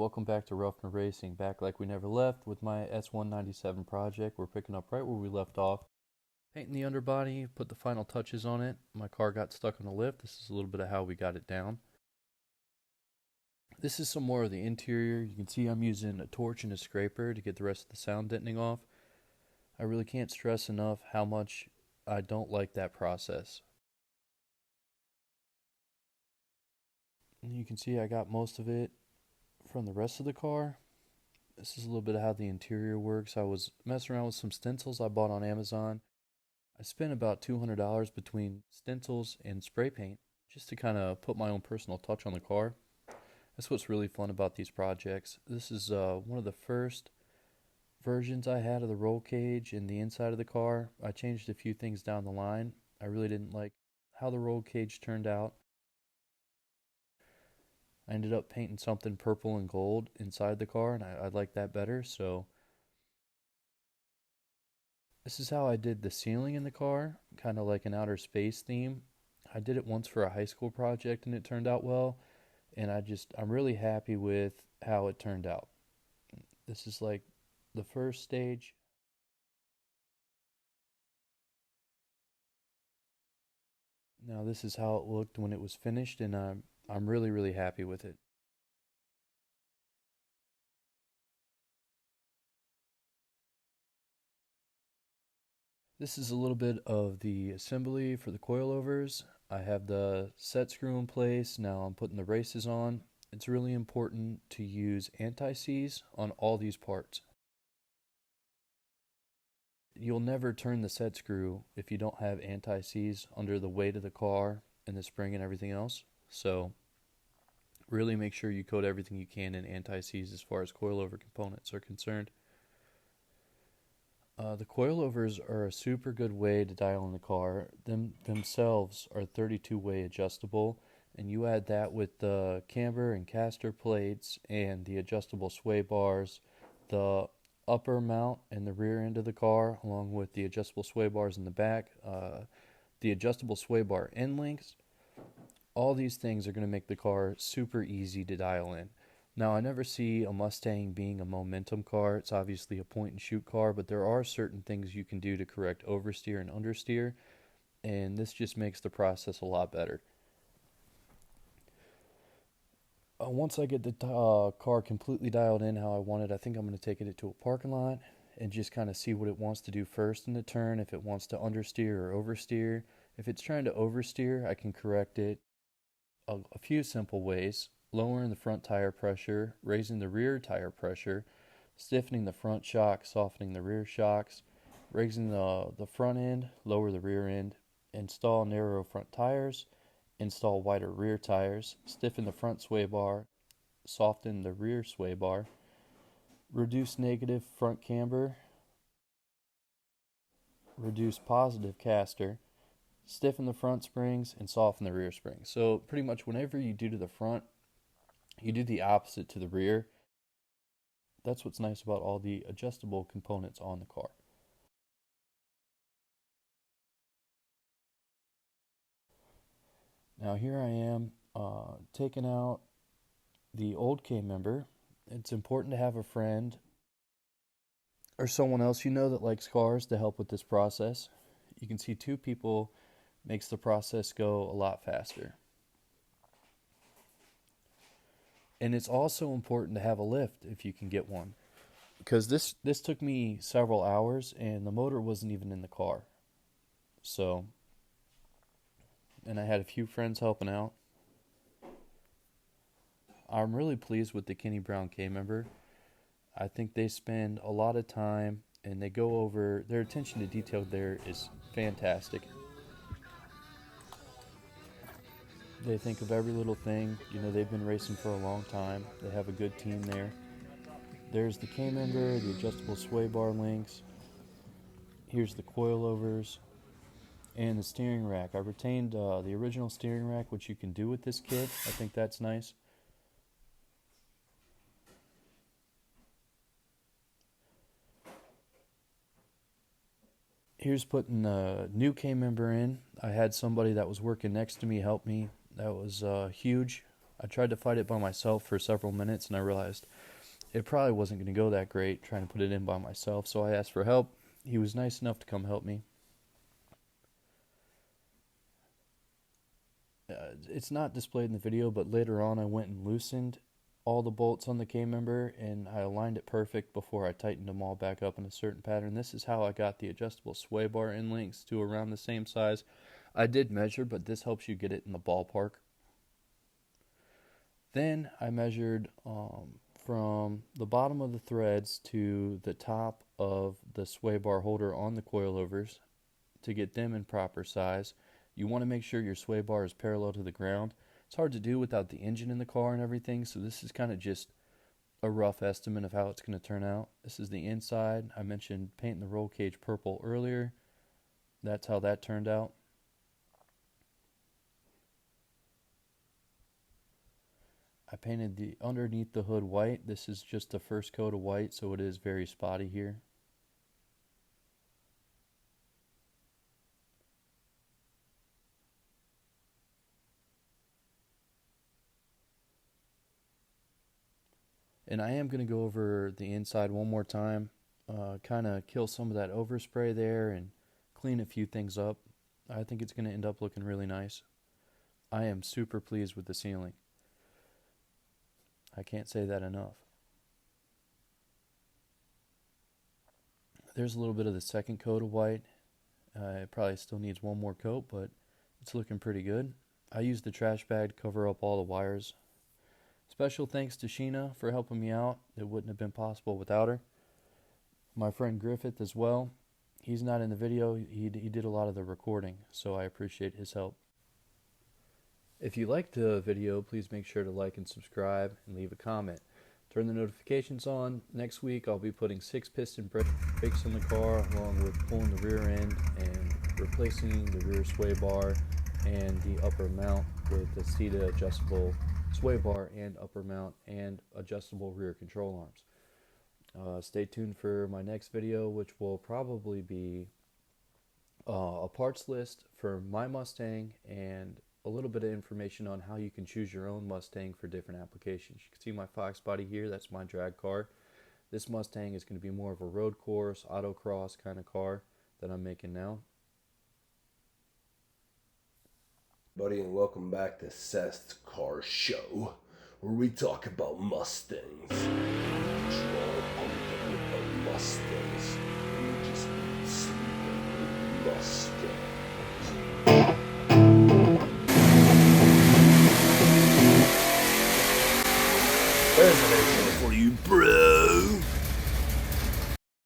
welcome back to Ruffner Racing, back like we never left with my S197 project. We're picking up right where we left off. Painting the underbody, put the final touches on it. My car got stuck on the lift. This is a little bit of how we got it down. This is some more of the interior. You can see I'm using a torch and a scraper to get the rest of the sound deadening off. I really can't stress enough how much I don't like that process. And you can see I got most of it from the rest of the car. This is a little bit of how the interior works. I was messing around with some stencils I bought on Amazon. I spent about $200 between stencils and spray paint just to kind of put my own personal touch on the car. That's what's really fun about these projects. This is one of the first versions I had of the roll cage in the inside of the car. I changed a few things down the line. I really didn't like how the roll cage turned out. I ended up painting something purple and gold inside the car, and I like that better. So this is how I did the ceiling in the car, kind of like an outer space theme. I did it once for a high school project and it turned out well, and I'm really happy with how it turned out. This is like the first stage. Now this is how it looked when it was finished, and I'm really happy with it. This is a little bit of the assembly for the coilovers. I have the set screw in place. Now I'm putting the races on. It's really important to use anti-seize on all these parts. You'll never turn the set screw if you don't have anti-seize under the weight of the car and the spring and everything else. So really make sure you coat everything you can in anti-seize as far as coilover components are concerned. The coilovers are a super good way to dial in the car. Themselves are 32-way adjustable, and you add that with the camber and caster plates and the adjustable sway bars, the upper mount and the rear end of the car, along with the adjustable sway bars in the back, the adjustable sway bar end links. All these things are going to make the car super easy to dial in. Now, I never see a Mustang being a momentum car. It's obviously a point and shoot car, but there are certain things you can do to correct oversteer and understeer, and this just makes the process a lot better. Once I get the car completely dialed in how I want it, I think I'm going to take it to a parking lot and just kind of see what it wants to do first in the turn, if it wants to understeer or oversteer. If it's trying to oversteer, I can correct it a few simple ways: lowering the front tire pressure, raising the rear tire pressure, stiffening the front shock, softening the rear shocks, raising the front end, lower the rear end, install narrow front tires, install wider rear tires, stiffen the front sway bar, soften the rear sway bar, reduce negative front camber, reduce positive caster, stiffen the front springs, and soften the rear springs. So pretty much whenever you do to the front, you do the opposite to the rear. That's what's nice about all the adjustable components on the car. Now here I am taking out the old K-member. It's important to have a friend or someone else you know that likes cars to help with this process. You can see two people makes the process go a lot faster. And it's also important to have a lift if you can get one, because this took me several hours and the motor wasn't even in the car. So, and I had a few friends helping out. I'm really pleased with the Kenny Brown K-member. I think they spend a lot of time and they go over, their attention to detail there is fantastic. They think of every little thing. You know, they've been racing for a long time. They have a good team there. There's the K-member, the adjustable sway bar links. Here's the coilovers and the steering rack. I retained the original steering rack, which you can do with this kit. I think that's nice. Here's putting the new K-member in. I had somebody that was working next to me help me. That was huge. I tried to fight it by myself for several minutes, and I realized it probably wasn't going to go that great trying to put it in by myself, so I asked for help. He was nice enough to come help me. It's not displayed in the video, but later on I went and loosened all the bolts on the K-member and I aligned it perfect before I tightened them all back up in a certain pattern. This is how I got the adjustable sway bar end links to around the same size. I did measure, but this helps you get it in the ballpark. Then I measured from the bottom of the threads to the top of the sway bar holder on the coilovers to get them in proper size. You want to make sure your sway bar is parallel to the ground. It's hard to do without the engine in the car and everything, so this is kind of just a rough estimate of how it's going to turn out. This is the inside. I mentioned painting the roll cage purple earlier. That's how that turned out. I painted the underneath the hood white. This is just the first coat of white, so it is very spotty here. And I am going to go over the inside one more time, kind of kill some of that overspray there and clean a few things up. I think it's going to end up looking really nice. I am super pleased with the sealing. I can't say that enough. There's a little bit of the second coat of white. It probably still needs one more coat, but it's looking pretty good. I used the trash bag to cover up all the wires. Special thanks to Sheena for helping me out. It wouldn't have been possible without her. My friend Griffith as well. He's not in the video. He did a lot of the recording, so I appreciate his help. If you liked the video, please make sure to like and subscribe and leave a comment. Turn the notifications on. Next week I'll be putting 6-piston brakes in the car along with pulling the rear end and replacing the rear sway bar and the upper mount with the Steeda adjustable sway bar and upper mount and adjustable rear control arms. Stay tuned for my next video, which will probably be a parts list for my Mustang and a little bit of information on how you can choose your own Mustang for different applications. You can see my Fox body here. That's my drag car. This Mustang is going to be more of a road course, autocross kind of car that I'm making now. Buddy, and welcome back to Seth's Car Show, where we talk about Mustangs.